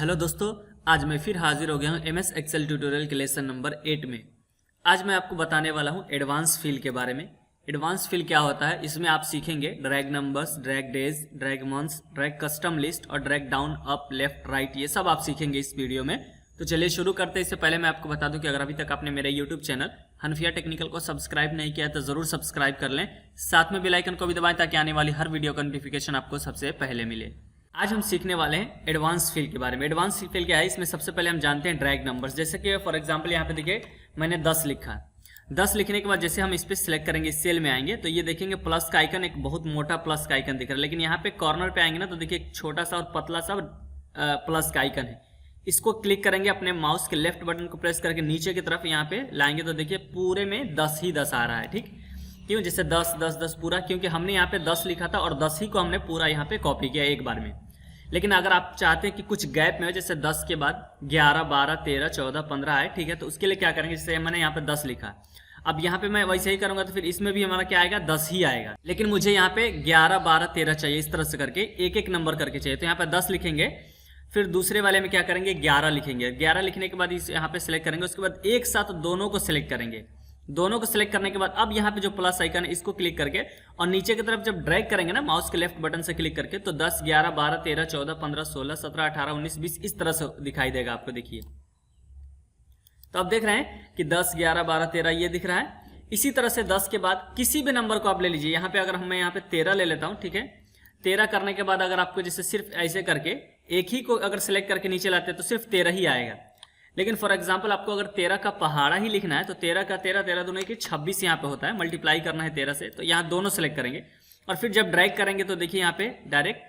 Hello दोस्तों, आज मैं फिर हाजिर हो गया हूँ एमएस एक्सेल ट्यूटोरियल के लेसन नंबर 8 में। आज मैं आपको बताने वाला हूँ एडवांस फिल के बारे में। एडवांस फिल क्या होता है, इसमें आप सीखेंगे drag numbers, drag days, drag months, drag custom list और drag down, up, left, right, ये सब आप सीखेंगे इस वीडियो में। तो चलिए शुरू करते हैं। इससे पहले मैं आपको बता दूं कि अगर अभी तक आपने मेरे यूट्यूब चैनल हनफिया टेक्निकल को सब्सक्राइब नहीं किया है तो जरूर सब्सक्राइब कर लें, साथ में बेल आइकन को भी दबाएं ताकि आने वाली हर वीडियो का नोटिफिकेशन आपको सबसे पहले मिले। आज हम सीखने वाले हैं एडवांस फिल के बारे में। एडवांस फिल क्या है, इसमें सबसे पहले हम जानते हैं ड्रैग नंबर्स। जैसे कि फॉर एग्जांपल यहाँ पे देखिए मैंने 10 लिखा। 10 लिखने के बाद जैसे हम इस पे सिलेक्ट करेंगे, इस सेल में आएंगे तो ये देखेंगे प्लस का आइकन, एक बहुत मोटा प्लस का आइकन दिख रहा है। लेकिन यहाँ पे कॉर्नर पे आएंगे ना तो देखिए एक छोटा सा और पतला सा प्लस का आइकन है। इसको क्लिक करेंगे, अपने माउस के लेफ्ट बटन को प्रेस करके नीचे की तरफ यहाँ पे लाएंगे तो देखिए पूरे में 10 ही 10 आ रहा है। ठीक क्यों, जैसे 10 10 10 पूरा, क्योंकि हमने यहाँ पे 10 लिखा था और 10 ही को हमने पूरा यहाँ पे कॉपी किया एक बार में। लेकिन अगर आप चाहते हैं कि कुछ गैप में हो, जैसे 10 के बाद 11 12 13 14 15 आए, ठीक है, तो उसके लिए क्या करेंगे, जैसे मैंने यहाँ पे 10 लिखा, अब यहाँ पे मैं वैसे ही करूंगा तो फिर इसमें भी हमारा क्या आएगा, 10 ही आएगा। लेकिन मुझे यहाँ पे 11 12 13 चाहिए, इस तरह से करके एक एक नंबर करके चाहिए। तो यहाँ पे 10 लिखेंगे, फिर दूसरे वाले में क्या करेंगे 11 लिखेंगे। 11 लिखने के बाद इस यहाँ पे सिलेक्ट करेंगे, उसके बाद एक साथ दोनों को सिलेक्ट करेंगे। दोनों को सिलेक्ट करने के बाद अब यहाँ पे जो प्लस आइकन है इसको क्लिक करके और नीचे की तरफ जब ड्रैग करेंगे ना माउस के लेफ्ट बटन से क्लिक करके, तो 10 11 12 13 14 15 16 17 18 19 20 इस तरह से दिखाई देगा आपको। देखिए तो आप देख रहे हैं कि 10 11 12 13 ये दिख रहा है। इसी तरह से 10 के बाद किसी भी नंबर को आप ले लीजिए। यहाँ पे अगर मैं यहाँ पे 13 ले लेता हूँ, ठीक है, 13 करने के बाद अगर आपको जैसे सिर्फ ऐसे करके एक ही को अगर सिलेक्ट करके नीचे लाते हैं तो सिर्फ 13 ही आएगा। लेकिन फॉर एग्जांपल आपको अगर 13 का पहाड़ा ही लिखना है तो 13 का 13 13 दूनी की 26 यहाँ पे होता है, मल्टीप्लाई करना है 13 से, तो यहाँ दोनों सेलेक्ट करेंगे और फिर जब ड्रैग करेंगे तो देखिए यहाँ पे डायरेक्ट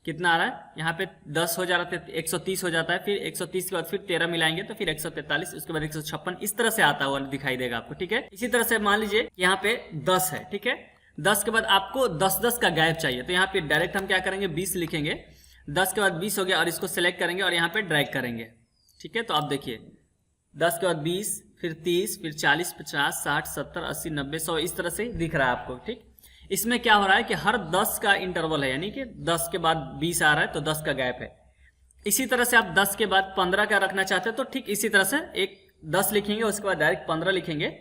कितना आ रहा है, यहाँ पे 10 हो जा रहा है, 130 हो जाता है, फिर 130 के बाद फिर 13 मिलाएंगे तो फिर 143, उसके बाद 156 इस तरह से आता हुआ दिखाई देगा आपको। ठीक है, इसी तरह से मान लीजिए यहाँ पे 10 है, ठीक है, 10 के बाद आपको 10 10 का गैप चाहिए तो यहाँ पे डायरेक्ट हम क्या करेंगे 20 लिखेंगे। 10 के बाद 20 हो गया और इसको सिलेक्ट करेंगे और यहाँ पे ड्रैग करेंगे। ठीक है, तो आप देखिए 10 के बाद 20, फिर 30, फिर 40 50 60 70 80 90 100 इस तरह से दिख रहा है आपको। ठीक, इसमें क्या हो रहा है कि हर 10 का इंटरवल है, यानी कि 10 के बाद 20 आ रहा है तो 10 का गैप है। इसी तरह से आप 10 के बाद 15 का रखना चाहते हैं तो ठीक इसी तरह से एक 10 लिखेंगे, उसके बाद डायरेक्ट 15 लिखेंगे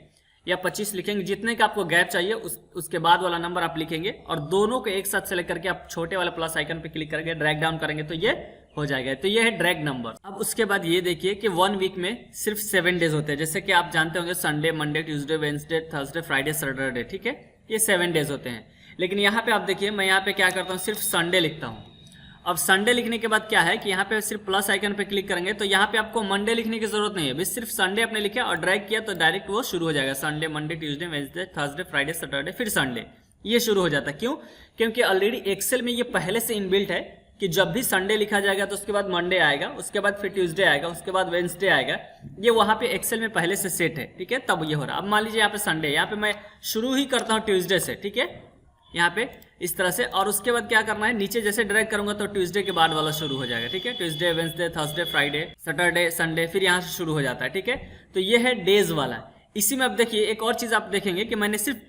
या 25 लिखेंगे, जितने का आपको गैप चाहिए उसके बाद वाला नंबर आप लिखेंगे और दोनों को एक साथ सेलेक्ट करके आप छोटे वाले प्लस आइकन पे क्लिक करके ड्रैग डाउन करेंगे तो ये हो जाएगा। तो ये है ड्रैग नंबर। अब उसके बाद ये देखिए कि 1 वीक में सिर्फ 7 डेज होते हैं, जैसे कि आप जानते होंगे Sunday Monday Tuesday Wednesday Thursday Friday Saturday, ठीक है, ये 7 डेज होते हैं। लेकिन यहाँ पे आप देखिए मैं यहाँ पे क्या करता हूँ, सिर्फ संडे लिखता हूँ। अब संडे लिखने के बाद क्या है कि यहाँ पे सिर्फ प्लस आइकन पे क्लिक करेंगे तो यहाँ पे आपको मंडे लिखने की जरूरत नहीं है, बस सिर्फ संडे आपने लिखा और ड्रैग किया तो डायरेक्ट वो शुरू हो जाएगा। Sunday Monday Tuesday Wednesday Thursday Friday Saturday फिर संडे, ये शुरू हो जाता है। क्यों, क्योंकि ऑलरेडी एक्सेल में ये पहले से इनबिल्ट है कि जब भी संडे लिखा जाएगा तो उसके बाद मंडे आएगा, उसके बाद फिर ट्यूसडे आएगा, उसके बाद वेडनेसडे आएगा, ये वहां पे एक्सेल में पहले से सेट है। ठीक है, तब ये हो रहा है। अब मान लीजिए यहाँ पे संडे, यहाँ पे मैं शुरू ही करता हूँ ट्यूसडे से, ठीक है, यहाँ पे इस तरह से, और उसके बाद क्या करना है, नीचे जैसे ड्रैग करूंगा तो ट्यूसडे के बाद वाला शुरू हो जाएगा। ठीक है, Tuesday Wednesday Thursday Friday Saturday Sunday फिर यहाँ से शुरू हो जाता है। ठीक है, तो ये है डेज वाला। इसी में अब देखिए एक और चीज आप देखेंगे कि मैंने सिर्फ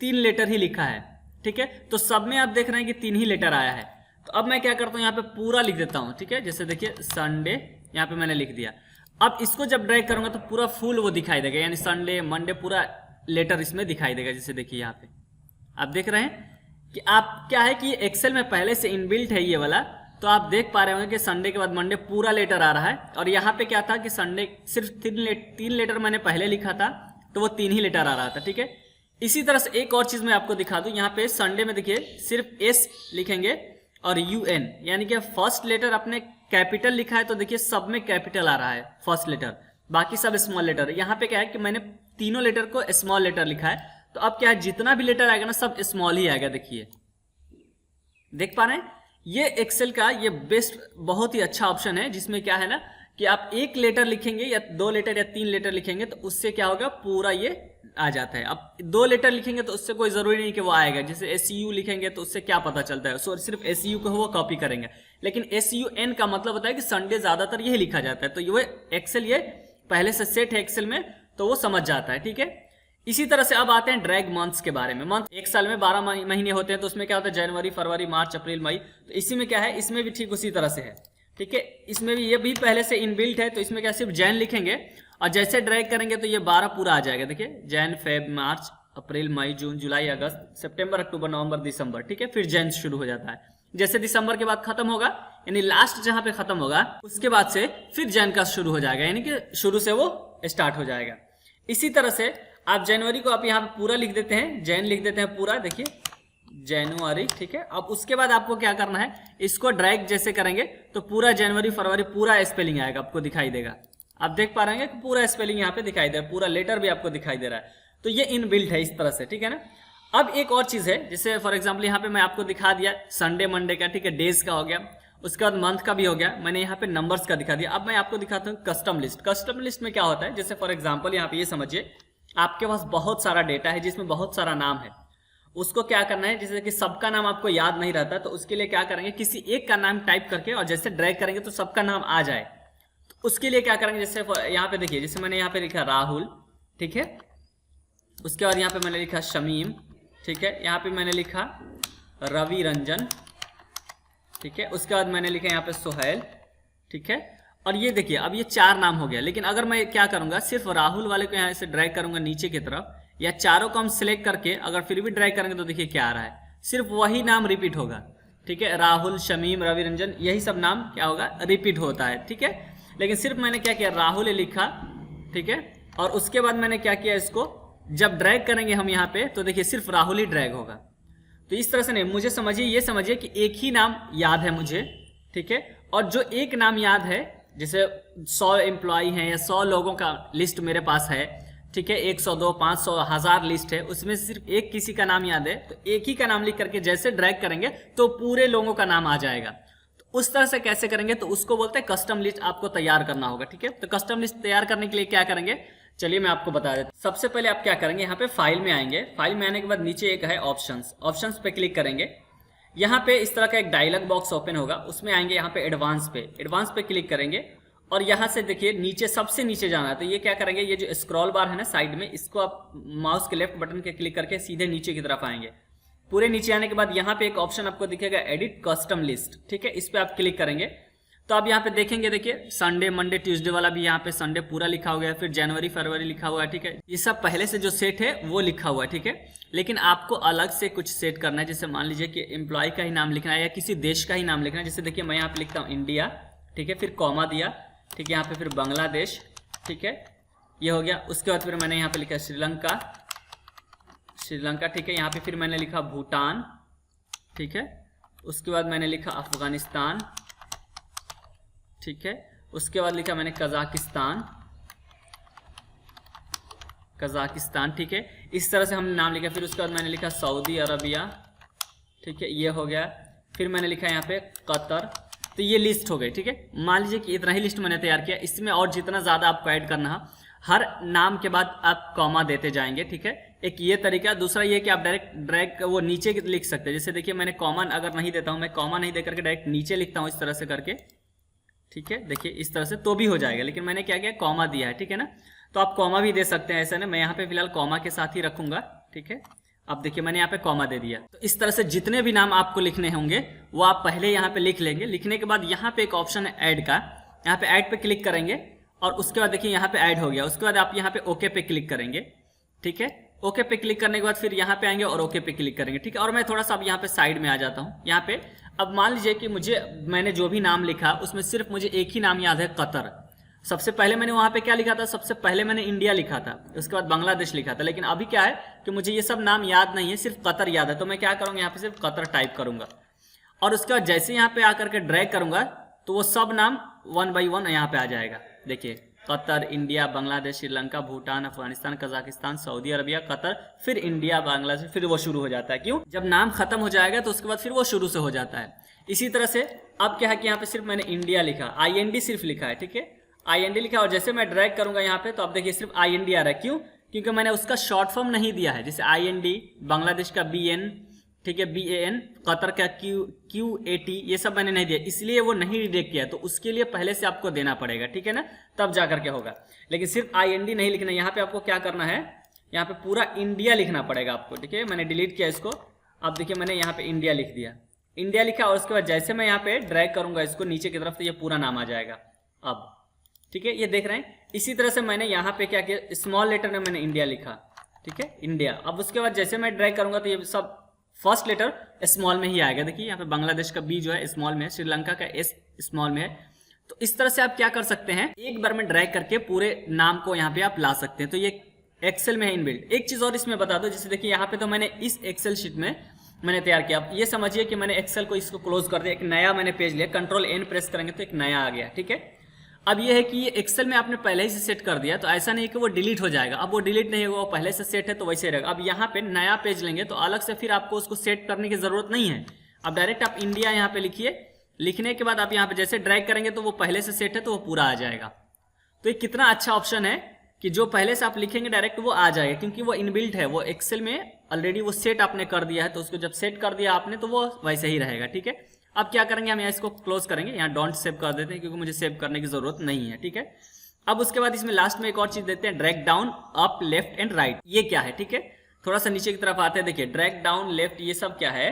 3 लेटर ही लिखा है। ठीक है, तो सब में आप देख रहे हैं कि 3 ही लेटर आया है। तो अब मैं क्या करता हूँ, यहाँ पे पूरा लिख देता हूँ। ठीक है, जैसे देखिए संडे यहाँ पे मैंने लिख दिया। अब इसको जब ड्रैग करूंगा तो पूरा फुल वो दिखाई देगा, यानी संडे मंडे पूरा लेटर इसमें दिखाई देगा। जैसे देखिए यहाँ पे आप देख रहे हैं कि आप क्या है कि एक्सेल में पहले से इनबिल्ट है ये वाला, तो आप देख पा रहे होंगे कि संडे के बाद मंडे पूरा लेटर आ रहा है। और यहाँ पे क्या था कि संडे सिर्फ 3 लेटर मैंने पहले लिखा था तो वो 3 ही लेटर आ रहा था। ठीक है, इसी तरह से एक और चीज मैं आपको दिखा दूं, यहाँ पे संडे में देखिए सिर्फ एस लिखेंगे और UN, यानी कि फर्स्ट लेटर अपने कैपिटल लिखा है तो देखिए सब में कैपिटल आ रहा है फर्स्ट लेटर, बाकी सब स्मॉल लेटर। यहाँ पे क्या है कि मैंने तीनों लेटर को स्मॉल लेटर लिखा है, तो अब क्या है जितना भी लेटर आएगा ना सब स्मॉल ही आएगा। देखिए देख पा रहे हैं, ये एक्सेल का ये बेस्ट बहुत ही अच्छा ऑप्शन है, जिसमें क्या है ना कि आप एक लेटर लिखेंगे या 2 लेटर या 3 लेटर लिखेंगे तो उससे क्या होगा पूरा ये आ जाता है। अब 2 लेटर लिखेंगे तो उससे कोई जरूरी नहीं कि वो आएगा, जैसे SU लिखेंगे तो उससे क्या पता चलता है, सो सिर्फ SU को वो कॉपी करेंगे। लेकिन SUN का मतलब होता है कि संडे ज्यादातर यही लिखा जाता है, तो ये एक्सेल ये पहले से सेट है एक्सेल में तो वो समझ जाता है। ठीक है, इसी तरह से अब आते हैं ड्रैग मंथ्स के बारे में। मंथ एक साल में 12 महीने होते हैं, तो उसमें क्या होता है जनवरी फरवरी मार्च अप्रैल मई, तो इसी में क्या है, इसमें भी ठीक उसी तरह से है। ठीक है। इसमें भी ये भी पहले से इनबिल्ट है, तो इसमें क्या सिर्फ जैन लिखेंगे और जैसे ड्रैग करेंगे तो ये 12 पूरा आ जाएगा। देखिए जैन, फेब, मार्च, अप्रैल, मई, जून, जुलाई, अगस्त, सितंबर, अक्टूबर, नवंबर, दिसंबर, ठीक है। फिर जैन शुरू हो जाता है। जैसे दिसंबर के बाद खत्म होगा, यानी लास्ट जहां पे खत्म होगा उसके बाद से फिर जैन का शुरू हो जाएगा, यानी कि शुरू से वो स्टार्ट हो जाएगा। इसी तरह से आप जनवरी को आप यहाँ पे पूरा लिख देते हैं, जैन लिख देते हैं पूरा, देखिए जनवरी, ठीक है। अब उसके बाद आपको क्या करना है, इसको ड्रैग जैसे करेंगे तो पूरा जनवरी फरवरी पूरा स्पेलिंग आएगा, आपको दिखाई देगा। आप देख पा रहे हैं कि पूरा स्पेलिंग यहाँ पे दिखाई दे रहा है, पूरा लेटर भी आपको दिखाई दे रहा है। तो ये इनबिल्ट है इस तरह से, ठीक है ना। अब एक और चीज है, जैसे फॉर एग्जाम्पल यहाँ पे मैं आपको दिखा दिया संडे मंडे का, ठीक है, डेज का हो गया, उसके बाद मंथ का भी हो गया, मैंने यहाँ पे नंबर्स का दिखा दिया। अब मैं आपको दिखाता हूँ कस्टम लिस्ट। कस्टम लिस्ट में क्या होता है, जैसे फॉर एग्जाम्पल यहाँ पे ये समझिए आपके पास बहुत सारा डेटा है जिसमें बहुत सारा नाम है, उसको क्या करना है, जैसे कि सबका नाम आपको याद नहीं रहता, तो उसके लिए क्या करेंगे, किसी एक का नाम टाइप करके और जैसे ड्रैग करेंगे तो सबका नाम आ जाए। तो उसके लिए क्या करेंगे, जैसे यहाँ पे देखिए, जैसे मैंने यहाँ पे लिखा राहुल, ठीक है, उसके बाद यहाँ पे मैंने लिखा शमीम, ठीक है, यहाँ पे मैंने लिखा रवि रंजन, ठीक है, उसके बाद मैंने लिखा यहाँ पे सोहेल, ठीक है। और ये देखिए अब ये 4 नाम हो गया। लेकिन अगर मैं क्या करूंगा, सिर्फ राहुल वाले को यहाँ से ड्रैग करूंगा नीचे की तरफ, या चारों को हम सिलेक्ट करके अगर फिर भी ड्रैग करेंगे तो देखिए क्या आ रहा है, सिर्फ वही नाम रिपीट होगा, ठीक है। राहुल, शमीम, रवि रंजन, यही सब नाम क्या होगा, रिपीट होता है, ठीक है। लेकिन सिर्फ मैंने क्या किया, राहुल लिखा, ठीक है, और उसके बाद मैंने क्या किया, इसको जब ड्रैग करेंगे हम यहाँ पे तो देखिए सिर्फ राहुल ही ड्रैग होगा। तो इस तरह से नहीं, मुझे समझिए, ये समझिए कि एक ही नाम याद है मुझे, ठीक है, और जो एक नाम याद है, जैसे 100 एम्प्लॉय हैं या 100 लोगों का लिस्ट मेरे पास है, ठीक है, 100, 200, 500, 1000 लिस्ट है, उसमें सिर्फ एक किसी का नाम याद है, तो एक ही का नाम लिख करके जैसे ड्रैग करेंगे तो पूरे लोगों का नाम आ जाएगा। तो उस तरह से कैसे करेंगे, तो उसको बोलते हैं कस्टम लिस्ट आपको तैयार करना होगा, ठीक है। तो कस्टम लिस्ट तैयार करने के लिए क्या करेंगे, चलिए मैं आपको बता देता हूं। सबसे पहले आप क्या करेंगे, यहाँ पे फाइल में आएंगे, फाइल में आने के बाद नीचे एक है ऑप्शंस, ऑप्शंस पे क्लिक करेंगे। यहाँ पे इस तरह का एक डायलॉग बॉक्स ओपन होगा, उसमें आएंगे यहाँ पे एडवांस पे, एडवांस पे क्लिक करेंगे और यहाँ से देखिए नीचे सबसे नीचे जाना है। तो ये क्या करेंगे, ये जो स्क्रॉल बार है ना साइड में, इसको आप माउस के लेफ्ट बटन के क्लिक करके सीधे नीचे की तरफ आएंगे। पूरे नीचे आने के बाद यहाँ पे एक ऑप्शन आपको दिखेगा एडिट कस्टम लिस्ट, ठीक है, इस पे आप क्लिक करेंगे तो आप यहाँ पे देखेंगे, देखिए संडे मंडे ट्यूसडे वाला भी यहाँ पे संडे पूरा लिखा हुआ है, फिर जनवरी फरवरी लिखा हुआ है, ठीक है। ये सब पहले से जो सेट है वो लिखा हुआ है, ठीक है। लेकिन आपको अलग से कुछ सेट करना है, जैसे मान लीजिए कि एम्प्लॉय का ही नाम लिखना है या किसी देश का ही नाम लिखना है। जैसे देखिए मैं यहाँ पे लिखता हूँ इंडिया, ठीक है, फिर कॉमा दिया, ठीक है, यहाँ पे फिर बांग्लादेश, ठीक है, ये हो गया। उसके बाद फिर मैंने यहाँ पे लिखा श्रीलंका, श्रीलंका, ठीक है, यहाँ पे फिर मैंने लिखा भूटान, ठीक है, उसके बाद मैंने लिखा अफगानिस्तान, ठीक है, उसके बाद लिखा मैंने कजाकिस्तान, कजाकिस्तान, ठीक है, इस तरह से हमने नाम लिखा। फिर उसके बाद मैंने लिखा सऊदी अरबिया, ठीक है, ये हो गया। फिर मैंने लिखा यहाँ पे कतर। तो ये लिस्ट हो गई, ठीक है। मान लीजिए कि इतना ही लिस्ट मैंने तैयार किया, इसमें और जितना ज़्यादा आपको ऐड करना है, हर नाम के बाद आप कॉमा देते जाएंगे, ठीक है। एक ये तरीका। दूसरा ये कि आप डायरेक्ट ड्रैग वो नीचे लिख सकते हैं। जैसे देखिए मैंने कॉमा अगर नहीं देता हूँ, मैं कॉमा नहीं दे करके डायरेक्ट नीचे लिखता हूँ इस तरह से करके, ठीक है, देखिए इस तरह से तो भी हो जाएगा। लेकिन मैंने क्या किया, कॉमा दिया है, ठीक है ना। तो आप कॉमा भी दे सकते हैं, ऐसा ना, मैं यहाँ पे फिलहाल कॉमा के साथ ही रखूंगा, ठीक है। अब देखिए मैंने यहाँ पे कॉमा दे दिया। तो इस तरह से जितने भी नाम आपको लिखने होंगे वो आप पहले यहाँ पे लिख लेंगे। लिखने के बाद यहाँ पे एक ऑप्शन है ऐड का, यहाँ पे ऐड पे क्लिक करेंगे और उसके बाद देखिए यहाँ पे ऐड हो गया। उसके बाद आप यहाँ पे ओके पे क्लिक करेंगे, ठीक है। ओके पे क्लिक करने के बाद फिर यहाँ पे आएंगे और ओके पे क्लिक करेंगे, ठीक है। और मैं थोड़ा सा अब यहाँ पे साइड में आ जाता हूँ। यहाँ पे अब मान लीजिए कि मैंने जो भी नाम लिखा उसमें सिर्फ मुझे एक ही नाम याद है, कतर। सबसे पहले मैंने वहां पे क्या लिखा था, सबसे पहले मैंने इंडिया लिखा था, उसके बाद बांग्लादेश लिखा था। लेकिन अभी क्या है कि मुझे ये सब नाम याद नहीं है, सिर्फ कतर याद है। तो मैं क्या करूंगा, यहाँ पे सिर्फ कतर टाइप करूंगा और उसके बाद जैसे यहाँ पे आकर के ड्रैग करूंगा तो वो सब नाम 1 बाई 1 यहाँ पे आ जाएगा। देखिए Qatar, India, Bangladesh, Sri Lanka, Bhutan, Afghanistan, Kazakhstan, Saudi Arabia, Qatar, फिर इंडिया, बांग्लादेश, फिर वो शुरू हो जाता है। क्यों, जब नाम खत्म हो जाएगा तो उसके बाद फिर वो शुरू से हो जाता है। इसी तरह से अब क्या है कि यहाँ पे सिर्फ मैंने इंडिया लिखा, IND सिर्फ लिखा है, ठीक है, IND लिखा। और जैसे मैं ड्रैग करूंगा यहाँ पे तो आप देखिए सिर्फ IND आ रहा है। क्यों, क्योंकि मैंने उसका शॉर्ट फॉर्म नहीं दिया है। जैसे IND, बांग्लादेश का BN, ठीक है, BAN, कतर का QAT, ये सब मैंने नहीं दिया, इसलिए वो नहीं रिजेक्ट किया। तो उसके लिए पहले से आपको देना पड़ेगा, ठीक है ना, तब जा करके होगा। लेकिन सिर्फ IND नहीं लिखना, यहाँ पे आपको क्या करना है, यहाँ पे पूरा इंडिया लिखना पड़ेगा आपको, ठीक है। मैंने डिलीट किया इसको, अब देखिए मैंने यहाँ पे इंडिया लिख दिया, इंडिया लिखा और उसके बाद जैसे मैं यहाँ पे ड्रैग करूंगा इसको नीचे की तरफ तो ये पूरा नाम आ जाएगा। अब ठीक है, ये देख रहे हैं। इसी तरह से मैंने यहाँ पे क्या किया, स्मॉल लेटर में मैंने इंडिया लिखा, ठीक है, इंडिया। अब उसके बाद जैसे मैं ड्रैग करूंगा तो ये सब फर्स्ट लेटर स्मॉल में ही आएगा। देखिए यहाँ पे बांग्लादेश का बी जो है स्मॉल में है, श्रीलंका का एस स्मॉल में है। तो इस तरह से आप क्या कर सकते हैं, एक बार में ड्रैग करके पूरे नाम को यहाँ पे आप ला सकते हैं। तो ये एक्सेल में है इनबिल्ट। एक चीज और इसमें बता दो, जैसे देखिए यहाँ पे तो मैंने इस एक्सेल शीट में मैंने तैयार किया। अब ये समझिए कि मैंने एक्सेल को इसको क्लोज कर दिया, एक नया मैंने पेज लिया, कंट्रोल एन प्रेस करेंगे तो एक नया आ गया, ठीक है। अब ये है कि ये एक्सेल में आपने पहले ही से सेट कर दिया, तो ऐसा नहीं कि वो डिलीट हो जाएगा। अब वो डिलीट नहीं होगा, वो पहले से सेट है तो वैसे रहेगा। अब यहाँ पे नया पेज लेंगे तो अलग से फिर आपको उसको सेट करने की जरूरत नहीं है। अब डायरेक्ट आप इंडिया यहाँ पे लिखिए, लिखने के बाद आप यहाँ पे जैसे ड्रैग करेंगे तो वो पहले से सेट है तो वो पूरा आ जाएगा। तो ये कितना अच्छा ऑप्शन है कि जो पहले से आप लिखेंगे डायरेक्ट वो आ जाएगा, क्योंकि वो इनबिल्ट है, वो एक्सेल में ऑलरेडी वो सेट आपने कर दिया है। तो उसको जब सेट कर दिया आपने तो वो वैसे ही रहेगा, ठीक है। अब क्या करेंगे, हम यहाँ इसको क्लोज करेंगे, यहाँ डोंट सेव कर देते हैं क्योंकि मुझे सेव करने की जरूरत नहीं है, ठीक है। अब उसके बाद इसमें लास्ट में एक और चीज देते हैं, drag down up left and right. ये क्या है, ठीक है, थोड़ा सा नीचे की तरफ आते हैं। देखिए ड्रैग डाउन लेफ्ट, ये सब क्या है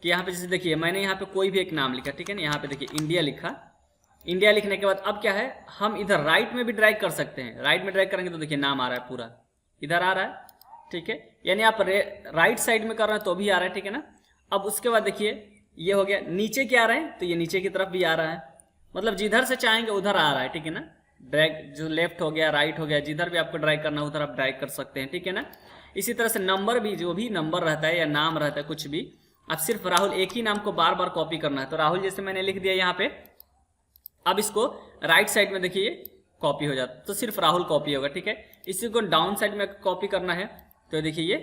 कि यहाँ पे जैसे देखिए मैंने यहाँ पे कोई भी एक नाम लिखा, ठीक है ना, यहाँ पे देखिए इंडिया लिखा। इंडिया लिखने के बाद अब क्या है, हम इधर राइट में भी ड्रैग कर सकते हैं। राइट में ड्रैग करेंगे तो देखिए नाम आ रहा है, पूरा इधर आ रहा है, ठीक है। यानी आप राइट साइड में कर रहे हैं तो भी आ रहा है, ठीक है ना। अब उसके बाद देखिए ये हो गया, नीचे क्या आ रहा है तो ये नीचे की तरफ भी आ रहा है, मतलब जिधर से चाहेंगे उधर आ रहा है, ठीक है ना। ड्रैग जो लेफ्ट हो गया, राइट हो गया, जिधर भी आपको ड्रैग करना है उधर आप ड्रैग कर सकते हैं, ठीक है ना। इसी तरह से नंबर भी, जो भी नंबर रहता है या नाम रहता है कुछ भी, आप सिर्फ राहुल एक ही नाम को बार बार कॉपी करना है। तो राहुल जैसे मैंने लिख दिया यहाँ पे, अब इसको राइट साइड में देखिए कॉपी हो जाता है, तो सिर्फ राहुल कॉपी होगा, ठीक है। इसी को डाउन साइड में कॉपी करना है तो देखिए ये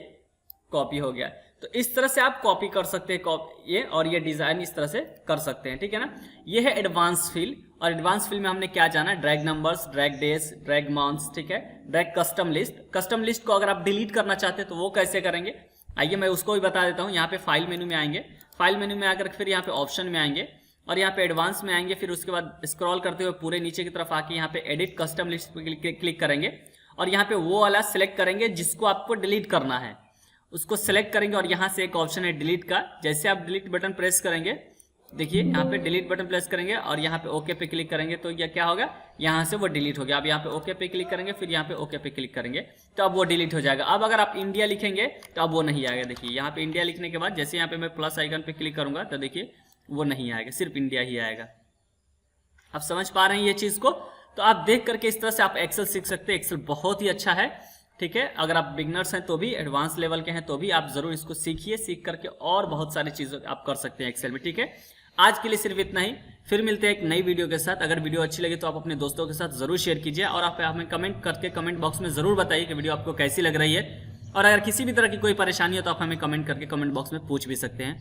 कॉपी हो गया। तो इस तरह से आप कॉपी कर सकते हैं ये, और ये डिजाइन इस तरह से कर सकते हैं, ठीक है ना। ये है एडवांस फिल, और एडवांस फिल में हमने क्या जाना, drag numbers, drag days, drag months, ठीक है, drag custom list. Custom list को अगर आप डिलीट करना चाहते हैं तो वो कैसे करेंगे, आइए मैं उसको भी बता देता हूँ। यहाँ पे फाइल मेनू में आएंगे, फाइल मेनू में आकर फिर यहाँ पे ऑप्शन में आएंगे और यहाँ पे एडवांस में आएंगे, फिर उसके बाद स्क्रॉल करते हुए पूरे नीचे की तरफ आके यहाँ पे एडिट कस्टम लिस्ट पे क्लिक करेंगे और यहाँ पे वो वाला सिलेक्ट करेंगे जिसको आपको डिलीट करना है, उसको सिलेक्ट करेंगे। और यहाँ से एक ऑप्शन है डिलीट का, जैसे आप डिलीट बटन प्रेस करेंगे, देखिए यहाँ पे डिलीट बटन प्रेस करेंगे और यहाँ पे ओके पे क्लिक करेंगे तो यह क्या होगा, यहाँ से वो डिलीट हो गया। अब यहाँ पे ओके पे क्लिक करेंगे, फिर यहाँ पे ओके पे क्लिक करेंगे तो अब वो डिलीट हो जाएगा। अब अगर आप इंडिया लिखेंगे तो अब वो नहीं आएगा। देखिए यहाँ पे इंडिया लिखने के बाद जैसे यहाँ पे मैं प्लस आइकन पे क्लिक करूंगा तो देखिए वो नहीं आएगा, सिर्फ इंडिया ही आएगा। आप समझ पा रहे हैं ये चीज को। तो आप देख करके इस तरह से आप एक्सेल सीख सकते हैं। एक्सेल बहुत ही अच्छा है, ठीक है। अगर आप बिगनर्स हैं तो भी, एडवांस लेवल के हैं तो भी आप जरूर इसको सीखिए, सीख करके और बहुत सारी चीजें आप कर सकते हैं एक्सेल में, ठीक है। आज के लिए सिर्फ इतना ही, फिर मिलते हैं एक नई वीडियो के साथ। अगर वीडियो अच्छी लगे तो आप अपने दोस्तों के साथ जरूर शेयर कीजिए और आप हमें कमेंट करके कमेंट बॉक्स में जरूर बताइए कि वीडियो आपको कैसी लग रही है। और अगर किसी भी तरह की कोई परेशानी हो तो आप हमें कमेंट करके कमेंट बॉक्स में पूछ भी सकते हैं।